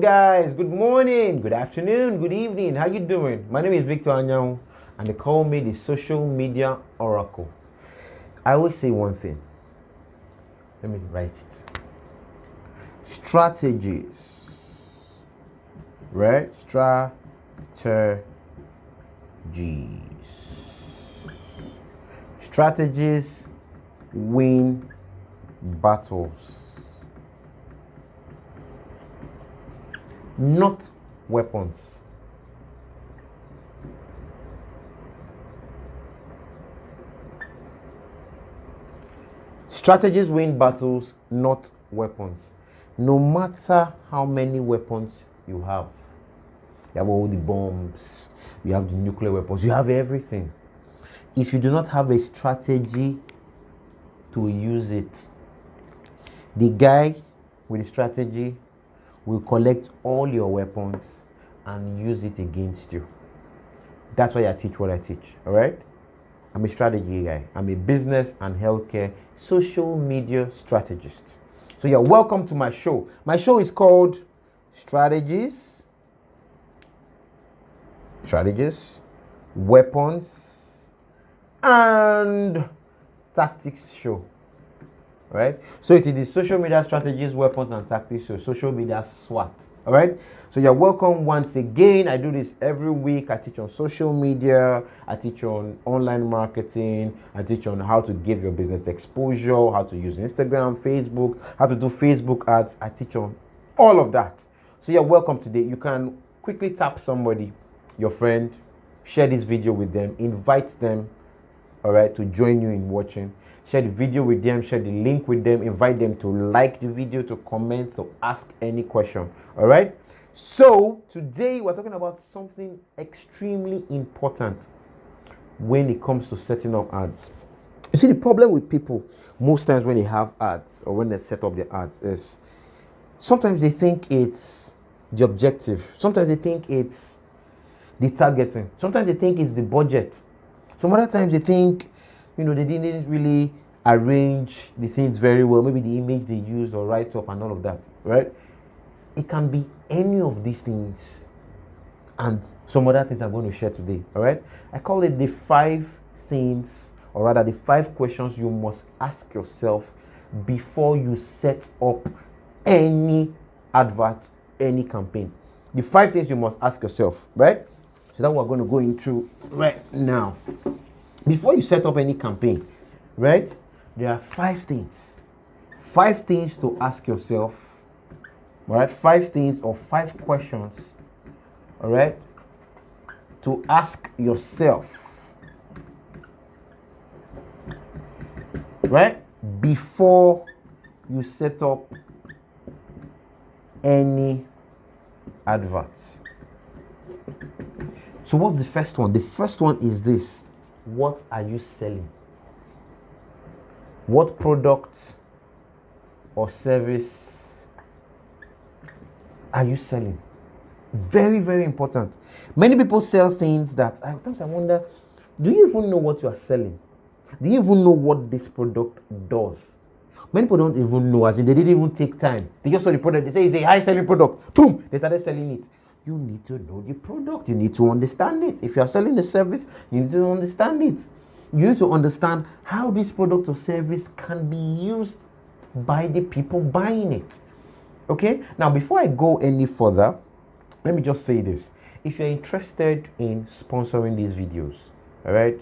guys, good morning, good afternoon, good evening. How you doing? My name is Victor Anyanwu, and they call me the social media oracle. I always say one thing. Let me write it. Strategies. Right? Strategies win battles. Not weapons. Strategies win battles, not weapons. No matter how many weapons you have all the bombs, you have the nuclear weapons, you have everything. If you do not have a strategy to use it, the guy with the strategy will collect all your weapons and use it against you. That's why I teach what I teach, all right? I'm a strategy guy. I'm a business and healthcare social media strategist. So you're welcome to my show. My show is called Strategies, Weapons, and Tactics Show. Right? So it is the social media strategies, weapons, and tactics show. Social media SWAT. All right? So you're welcome once again. I do this every week. I teach on social media. I teach on online marketing. I teach on how to give your business exposure, how to use Instagram, Facebook, how to do Facebook ads. I teach on all of that. So you're welcome today. You can quickly tap somebody, your friend, share this video with them, invite them, all right, to join you in watching. Share the video with them, share the link with them, invite them to like the video, to comment, to ask any question. All right? So today we're talking about something extremely important when it comes to setting up ads. You see, the problem with people most times when they have ads or when they set up their ads is sometimes they think it's the objective. Sometimes they think it's the targeting. Sometimes they think it's the budget. Some other times they think, they didn't really arrange the things very well. Maybe the image they used or write up and all of that, right? It can be any of these things and some other things I'm going to share today, all right? I call it the 5 things, or rather the 5 questions you must ask yourself before you set up any advert, any campaign. The 5 things you must ask yourself, right? So that's what we're going to go into right now. Before you set up any campaign, right, there are 5 things. 5 things to ask yourself, all right? 5 things or 5 questions, all right, to ask yourself, right, before you set up any advert. So what's the first one? The first one is this. What are you selling? What product or service are you selling? Very, very important. Many people sell things that sometimes I wonder, do you even know what you are selling? Do you even know what this product does? Many people don't even know, as in they didn't even take time. They just saw the product, they say it's a high selling product. Boom! They started selling it. You need to know the product. You need to understand it. If you are selling a service, you need to understand it. You need to understand how this product or service can be used by the people buying it. Okay? Now, before I go any further, let me just say this. If you're interested in sponsoring these videos, all right,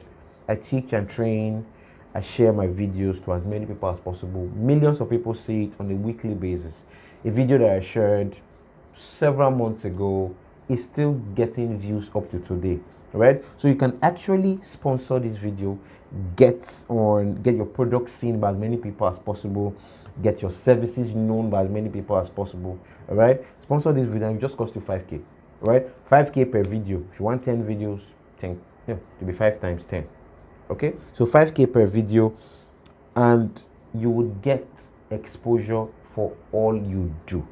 I teach and train, I share my videos to as many people as possible. Millions of people see it on a weekly basis. A video that I shared several months ago is still getting views up to today, right? So you can actually sponsor this video, get your product seen by as many people as possible, get your services known by as many people as possible, all right? Sponsor this video and it just costs you 5K, right? 5K per video. If you want 10 videos, 10, yeah, to be 5 times 10, okay? So 5K per video, and you would get exposure for all you do.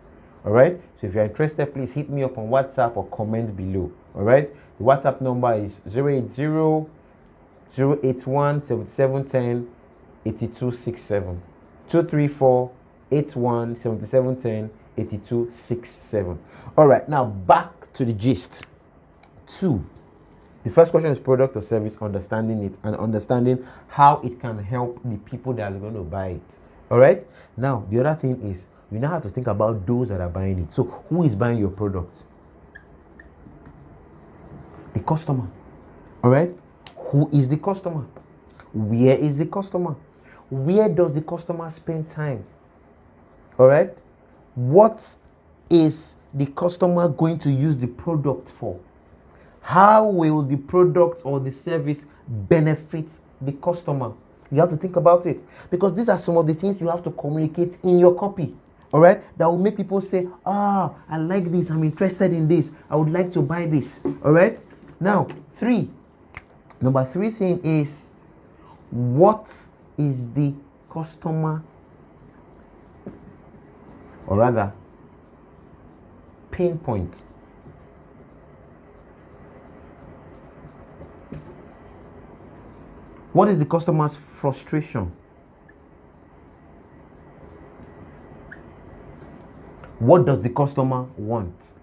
All right, so if you're interested, please hit me up on WhatsApp or comment below. All right, the WhatsApp number is 080-081-7710-8267 234-81-7710 8267. All right, now back to the gist. 2. The first question is product or service, understanding it and understanding how it can help the people that are going to buy it. All right. Now, the other thing is you now have to think about those that are buying it. So, who is buying your product? The customer. All right. Who is the customer? Where is the customer? Where does the customer spend time? All right. What is the customer going to use the product for? How will the product or the service benefit the customer? You have to think about it, because these are some of the things you have to communicate in your copy. All right, that will make people say, I like this, I'm interested in this, I would like to buy this. All right, now number 3 thing is, what is the customer, or rather pain point? What is the customer's frustration? What does the customer want?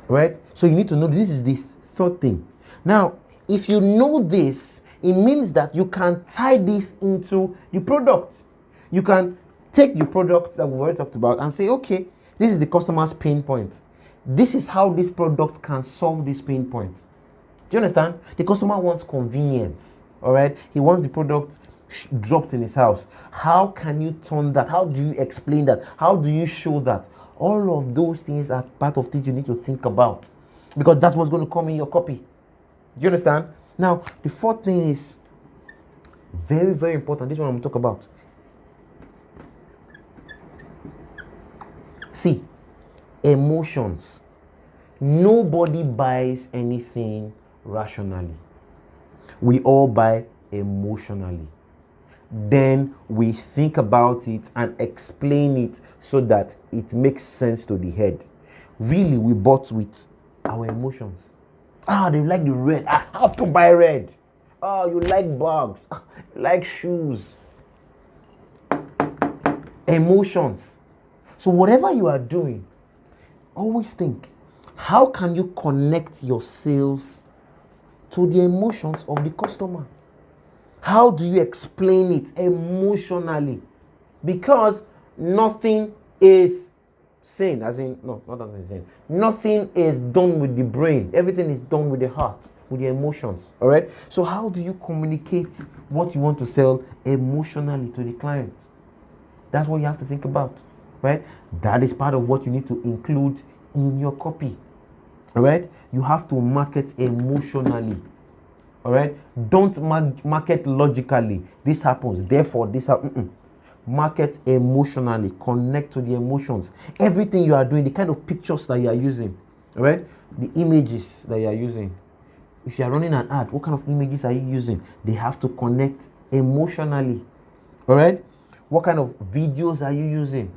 Right? So you need to know this is the third thing. Now, if you know this, it means that you can tie this into the product. You can take the product that we've already talked about and say, okay, this is the customer's pain point. This is how this product can solve this pain point. Do you understand? The customer wants convenience. All right? He wants the product dropped in his house. How can you turn that? How do you explain that? How do you show that? All of those things are part of things you need to think about, because that's what's going to come in your copy. Do you understand? Now, the fourth thing is very, very important. This one I'm going to talk about. See, emotions. Nobody buys anything rationally. We all buy emotionally. Then we think about it and explain it so that it makes sense to the head. Really, we bought with our emotions. They like the red. I have to buy red. You like bags. You like shoes. Emotions. So whatever you are doing, always think, how can you connect your sales to the emotions of the customer? How do you explain it emotionally? Because nothing is sane, as in, no, not that is sane. Nothing is done with the brain. Everything is done with the heart, with the emotions. All right? So how do you communicate what you want to sell emotionally to the client? That's what you have to think about, right? That is part of what you need to include in your copy. All right? You have to market emotionally. All right? Don't market logically. This happens, therefore this happens. Market emotionally. Connect to the emotions. Everything you are doing, the kind of pictures that you are using, all right? The images that you are using. If you are running an ad, what kind of images are you using? They have to connect emotionally. All right? What kind of videos are you using?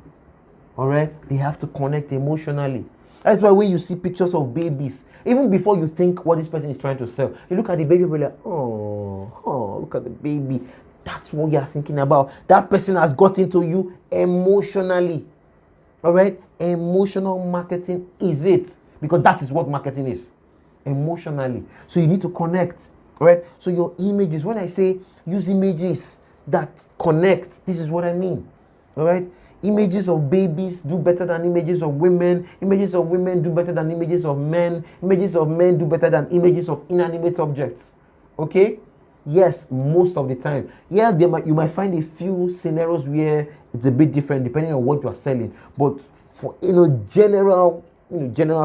All right? They have to connect emotionally. That's why when you see pictures of babies, even before you think what this person is trying to sell, you look at the baby and be like, oh, look at the baby. That's what you're thinking about. That person has got into you emotionally. All right? Emotional marketing is it. Because that is what marketing is. Emotionally. So you need to connect. All right? So your images, when I say use images that connect, this is what I mean. All right? Images of babies do better than images of women. Images of women do better than images of men. Images of men do better than images of inanimate objects. Okay? Yes, most of the time. Yeah, you might find a few scenarios where it's a bit different depending on what you are selling. But for general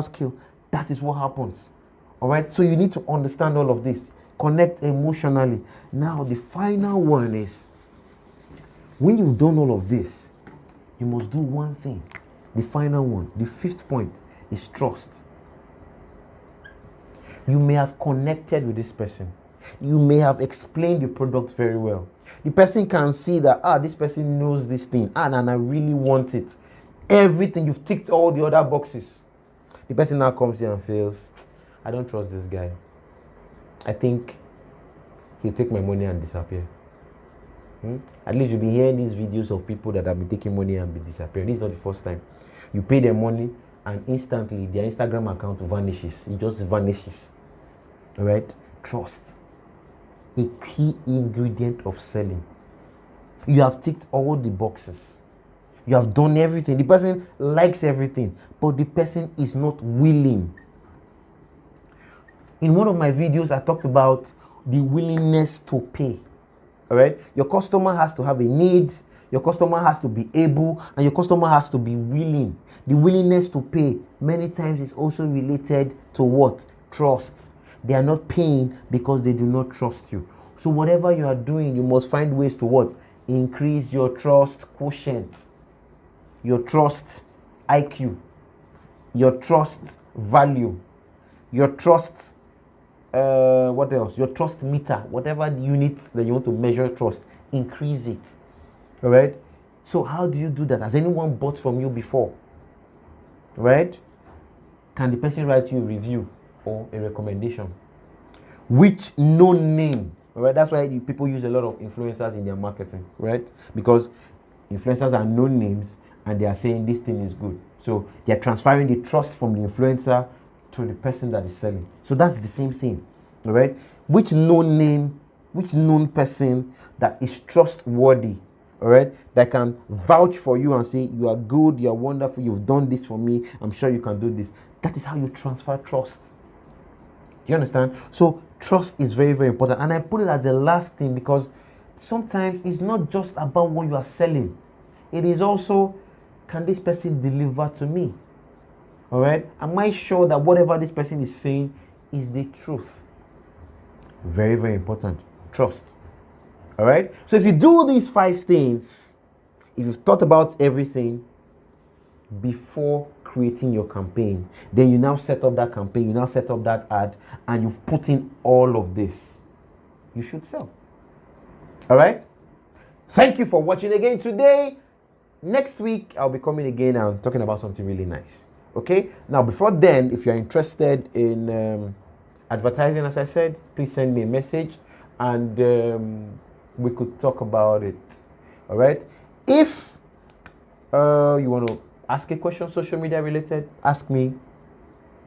scale, that is what happens. All right? So you need to understand all of this. Connect emotionally. Now, the final one is, when you've done all of this, you must do one thing. The final one, the fifth point, is trust. You may have connected with this person. You may have explained the product very well. The person can see that, this person knows this thing, and I really want it. Everything, you've ticked all the other boxes. The person now comes here and feels, I don't trust this guy. I think he'll take my money and disappear. At least you'll be hearing these videos of people that have been taking money and be disappearing. This is not the first time. You pay them money and instantly their Instagram account vanishes. It just vanishes. All right? Trust. A key ingredient of selling. You have ticked all the boxes. You have done everything. The person likes everything, but the person is not willing. In one of my videos, I talked about the willingness to pay. All right? Your customer has to have a need, your customer has to be able, and your customer has to be willing. The willingness to pay many times is also related to what? Trust. They are not paying because they do not trust you. So whatever you are doing, you must find ways to what? Increase your trust quotient, your trust IQ, your trust value, your trust what else? Your trust meter, whatever unit that you want to measure trust, increase it. All right. So how do you do that? Has anyone bought from you before? Right? Can the person write you a review or a recommendation? Which known name? Right? That's why people use a lot of influencers in their marketing, right? Because influencers are known names and they are saying this thing is good. So they're transferring the trust from the influencer to the person that is selling. So that's the same thing, all right? Which known name, which known person that is trustworthy, all right, that can vouch for you and say you are good, you are wonderful, you've done this for me, I'm sure you can do this. That is how you transfer trust. Do you understand? So trust is very, very important. And I put it as the last thing because sometimes it's not just about what you are selling. It is also, can this person deliver to me? All right? Am I sure that whatever this person is saying is the truth? Very, very important. Trust. All right? So if you do these 5 things, if you've thought about everything before creating your campaign, then you now set up that campaign, you now set up that ad, and you've put in all of this, you should sell. All right? Thank you for watching again today. Next week, I'll be coming again and talking about something really nice. Okay? Now, before then, if you're interested in advertising, as I said, please send me a message and we could talk about it. All right? If you want to ask a question, social media related, ask me.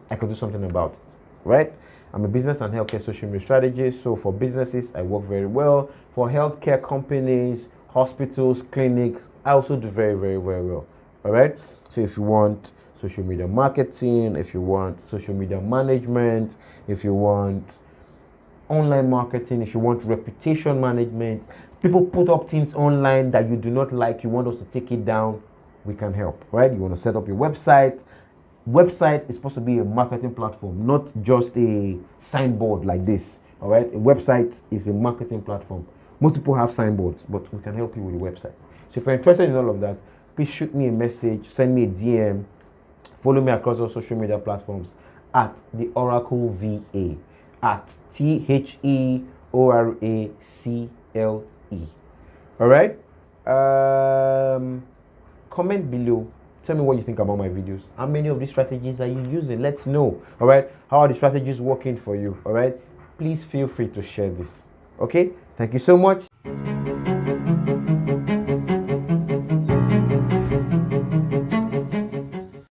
I could do something about it. Right? I'm a business and healthcare social media strategist. So for businesses, I work very well. For healthcare companies, hospitals, clinics, I also do very, very, very well. All right? So if you want social media marketing, if you want social media management, if you want online marketing, if you want reputation management, people put up things online that you do not like, you want us to take it down, we can help, right? You want to set up your website. Website is supposed to be a marketing platform, not just a signboard like this, all right? A website is a marketing platform. Most people have signboards, but we can help you with a website. So if you're interested in all of that, please shoot me a message, send me a DM, follow me across all social media platforms at the Oracle VA, at TheOracle. All right? Comment below. Tell me what you think about my videos. How many of these strategies are you using? Let's know. All right? How are the strategies working for you? All right? Please feel free to share this. Okay? Thank you so much.